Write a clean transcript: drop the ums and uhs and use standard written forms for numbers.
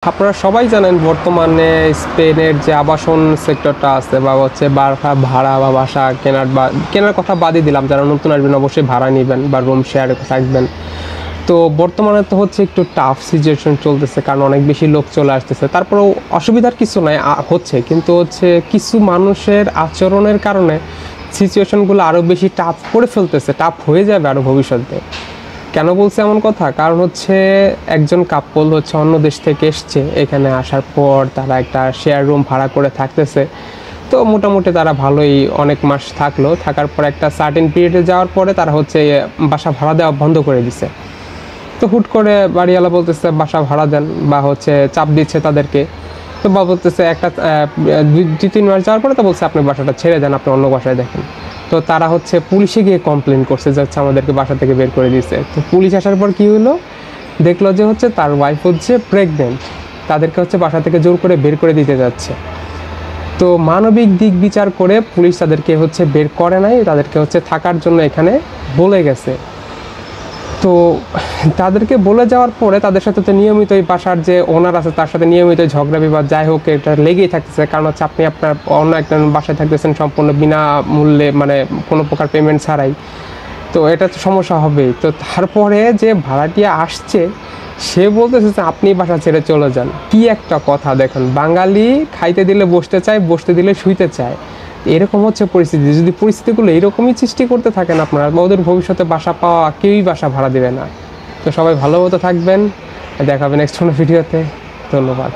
আপনারা সবাই জানেন বর্তমানে স্পেনের যে আবাসন সেক্টরটা আছে বা হচ্ছে বাসা ভাড়া বা বাসা কেনার কথা বাদই দিলাম, যারা নতুন আসবেন অবশ্যই ভাড়া নেবেন বা রুম শেয়ারে থাকবেন। তো বর্তমানে তো হচ্ছে একটু টাফ সিচুয়েশন চলতেছে, কারণ অনেক বেশি লোক চলে আসতেছে। তারপরেও অসুবিধার কিছু নাই, হচ্ছে কিন্তু হচ্ছে কিছু মানুষের আচরণের কারণে সিচুয়েশনগুলো আরও বেশি টাফ করে ফেলতেছে, টাফ হয়ে যাবে আরও ভবিষ্যতে। কেন বলছে এমন কথা? কারণ হচ্ছে একজন কাপল হচ্ছে অন্য দেশ থেকে এসছে, এখানে আসার পর তারা একটা শেয়ার রুম ভাড়া করে থাকতেছে। তো মোটামুটি তারা ভালোই অনেক মাস থাকলো, থাকার পর একটা সার্টেন পিরিয়ডে যাওয়ার পরে তারা হচ্ছে বাসা ভাড়া দেওয়া বন্ধ করে দিছে। তো হুট করে বাড়িওয়ালা বলতেছে বাসা ভাড়া দেন, বা হচ্ছে চাপ দিচ্ছে তাদেরকে। তো বা বলতেছে একটা 2-3 মাস যাওয়ার পরে তো বলছে আপনি বাসাটা ছেড়ে দেন, আপনি অন্য বাসায় দেখেন। তো তারা হচ্ছে পুলিশে গিয়ে কমপ্লেন করছে যে হচ্ছে আমাদেরকে বাসা থেকে বের করে দিয়েছে। তো পুলিশ আসার পর কী হলো, দেখলো যে হচ্ছে তার ওয়াইফ হচ্ছে প্রেগনেন্ট, তাদেরকে হচ্ছে বাসা থেকে জোর করে বের করে দিতে যাচ্ছে। তো মানবিক দিক বিচার করে পুলিশ তাদেরকে হচ্ছে বের করে নাই, তাদেরকে হচ্ছে থাকার জন্য এখানে বলে গেছে। তো তাদেরকে বলে যাওয়ার পরে তাদের সাথে তো নিয়মিত এই বাসার যে ওনার আছে তার সাথে নিয়মিত ঝগড়া বিবাদ যাই হোক এটা লেগেই থাকতেছে। কারণ হচ্ছে আপনি আপনার অন্য একটা বাসায় থাকতেছেন সম্পূর্ণ বিনামূল্যে, মানে কোনো প্রকার পেমেন্ট ছাড়াই। তো এটা তো সমস্যা হবেই। তো তারপরে যে ভাড়াটিয়া আসছে সে বলতেছে যে আপনি বাসা ছেড়ে চলে যান। কি একটা কথা দেখেন, বাঙালি খাইতে দিলে বসতে চায়, বসতে দিলে শুইতে চায়। এরকম হচ্ছে পরিস্থিতি। যদি পরিস্থিতিগুলো এরকমই সৃষ্টি করতে থাকেন আপনারা, ওদের ভবিষ্যতে বাসা পাওয়া কেউই বাসা ভাড়া দেবে না। তো সবাই ভালো মতো থাকবেন, দেখা হবে নেক্সট কোনো ভিডিওতে। ধন্যবাদ।